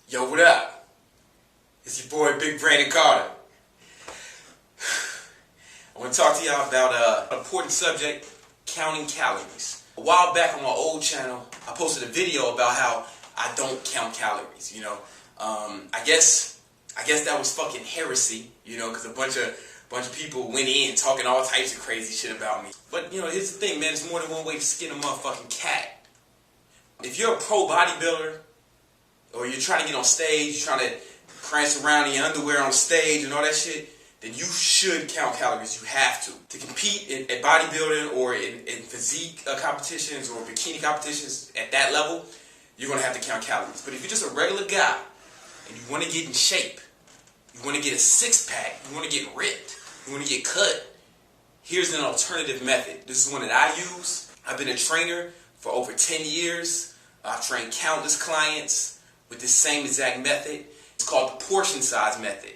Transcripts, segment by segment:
Yo, what up? It's your boy, Big Brandon Carter. I want to talk to y'all about an important subject, counting calories. A while back on my old channel, I posted a video about how I don't count calories, I guess that was fucking heresy, because a bunch of people went in talking all types of crazy shit about me. But, here's the thing, man, there's more than one way to skin a motherfucking cat. If you're a pro bodybuilder, or you're trying to get on stage, you're trying to prance around in your underwear on stage and all that shit, then you should count calories. You have to. To compete at bodybuilding or in physique competitions or bikini competitions at that level, you're going to have to count calories. But if you're just a regular guy and you want to get in shape, you want to get a six-pack, you want to get ripped, you want to get cut, here's an alternative method. This is one that I use. I've been a trainer for over 10 years. I've trained countless clients with this same exact method. It's called the portion size method.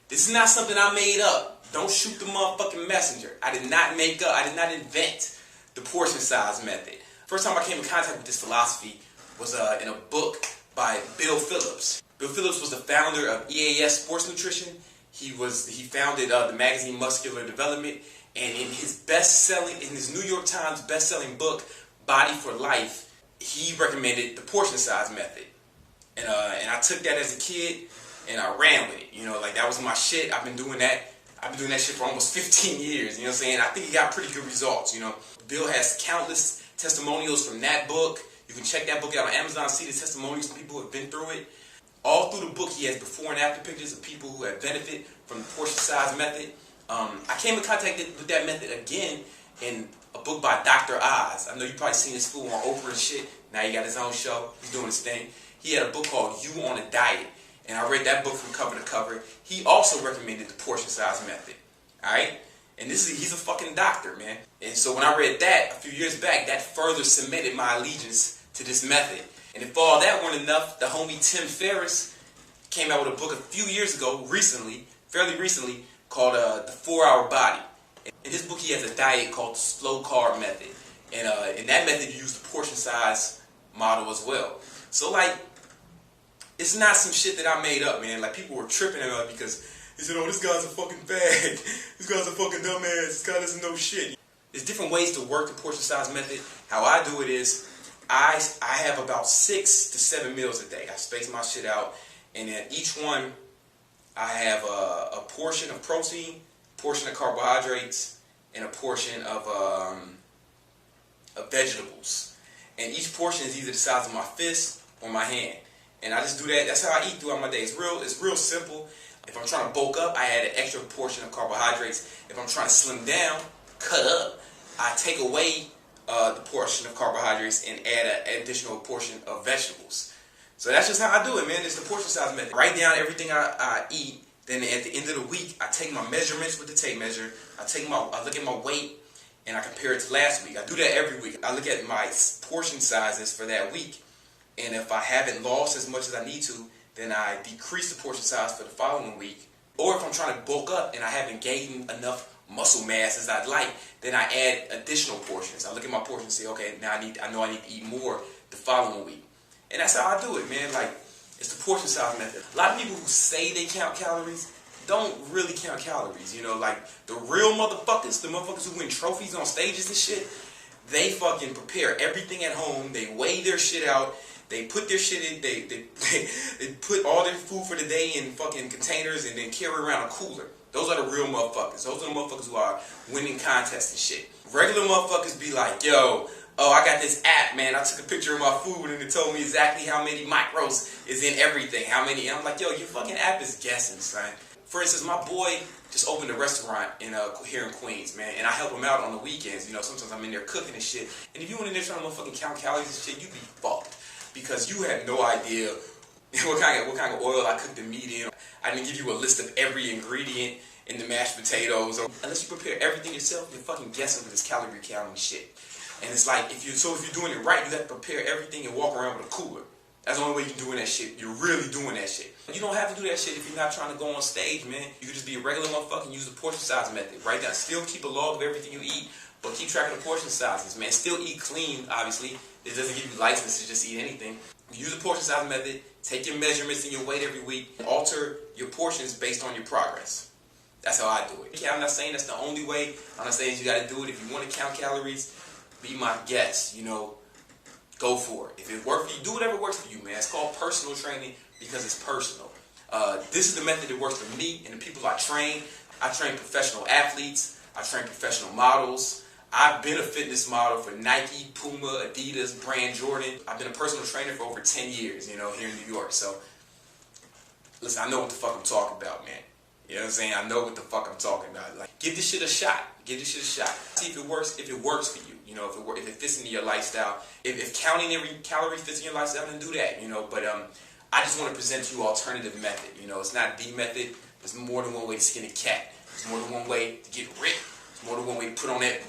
This is not something I made up. Don't shoot the motherfucking messenger. I did not invent the portion size method. First time I came in contact with this philosophy was in a book by Bill Phillips. Bill Phillips was the founder of EAS Sports Nutrition. He founded the magazine Muscular Development, and in his New York Times best-selling book, Body for Life, he recommended the portion size method. And I took that as a kid and I ran with it. That was my shit. I've been doing that shit for almost 15 years. I think he got pretty good results. Bill has countless testimonials from that book. You can check that book out on Amazon, see the testimonials from people who have been through it. All through the book, he has before and after pictures of people who have benefited from the portion size method. I came in contact with that method again in a book by Dr. Oz. I know you've probably seen this fool on Oprah and shit. Now he got his own show. He's doing his thing. He had a book called You on a Diet, and I read that book from cover to cover. He also recommended the portion size method, alright? And he's a fucking doctor, man. And so when I read that a few years back, that further cemented my allegiance to this method. And if all that weren't enough, the homie Tim Ferriss came out with a book a few years ago, fairly recently, called The 4-Hour Body. In his book, he has a diet called the slow carb method. And in that method, you use the portion size model as well. So, it's not some shit that I made up, man. People were tripping at me because they said, oh, this guy's a fucking fag. This guy's a fucking dumbass. This guy doesn't know shit. There's different ways to work the portion size method. How I do it is, I have about 6 to 7 meals a day. I space my shit out. And in each one, I have a portion of protein, a portion of carbohydrates, and a portion of vegetables. And each portion is either the size of my fist or my hand. And I just do that. That's how I eat throughout my day. It's real simple. If I'm trying to bulk up, I add an extra portion of carbohydrates. If I'm trying to slim down, cut up, I take away the portion of carbohydrates and add an additional portion of vegetables. So that's just how I do it, man. It's the portion size method. Write down everything I eat. Then at the end of the week, I take my measurements with the tape measure. I look at my weight and I compare it to last week. I do that every week. I look at my portion sizes for that week. And if I haven't lost as much as I need to, then I decrease the portion size for the following week. Or if I'm trying to bulk up and I haven't gained enough muscle mass as I'd like, then I add additional portions. I look at my portions and say, okay, now I know I need to eat more the following week. And that's how I do it, man. It's the portion size method. A lot of people who say they count calories don't really count calories. The real motherfuckers, the motherfuckers who win trophies on stages and shit, they fucking prepare everything at home. They weigh their shit out. They put their shit in, they put all their food for the day in fucking containers and then carry around a cooler. Those are the real motherfuckers. Those are the motherfuckers who are winning contests and shit. Regular motherfuckers be like, yo, oh, I got this app, man. I took a picture of my food and it told me exactly how many macros is in everything. And I'm like, yo, your fucking app is guessing, son. For instance, my boy just opened a restaurant here in Queens, man. And I help him out on the weekends. Sometimes I'm in there cooking and shit. And if you went in there trying to motherfucking count calories and shit, you'd be fucked. because you had no idea what kind of oil I cooked the meat in. I didn't give you a list of every ingredient in the mashed potatoes. Unless you prepare everything yourself, you're fucking guessing with this calorie counting shit. And it's like, if you're doing it right, you have to prepare everything and walk around with a cooler. That's the only way you're doing that shit. You're really doing that shit. You don't have to do that shit if you're not trying to go on stage, man. You can just be a regular motherfucker and use the portion size method. Right now, still keep a log of everything you eat, but keep track of the portion sizes, man. Still eat clean, obviously. It doesn't give you license to just eat anything. Use the portion size method. Take your measurements and your weight every week. Alter your portions based on your progress. That's how I do it. Okay, I'm not saying that's the only way. I'm not saying you got to do it. If you want to count calories, be my guest. Go for it. If it works for you, do whatever works for you, man. It's called personal training because it's personal. This is the method that works for me and the people I train. I train professional athletes. I train professional models. I've been a fitness model for Nike, Puma, Adidas, Brand Jordan. I've been a personal trainer for over 10 years, here in New York. So, listen, I know what the fuck I'm talking about, man. You know what I'm saying? I know what the fuck I'm talking about. Like, give this shit a shot. Give this shit a shot. See if it works. If it works for you, if it fits into your lifestyle. If counting every calorie fits in your lifestyle, then do that. But I just want to present you an alternative method. It's not the method. There's more than one way to skin a cat. There's more than one way to get ripped. There's more than one way to put on that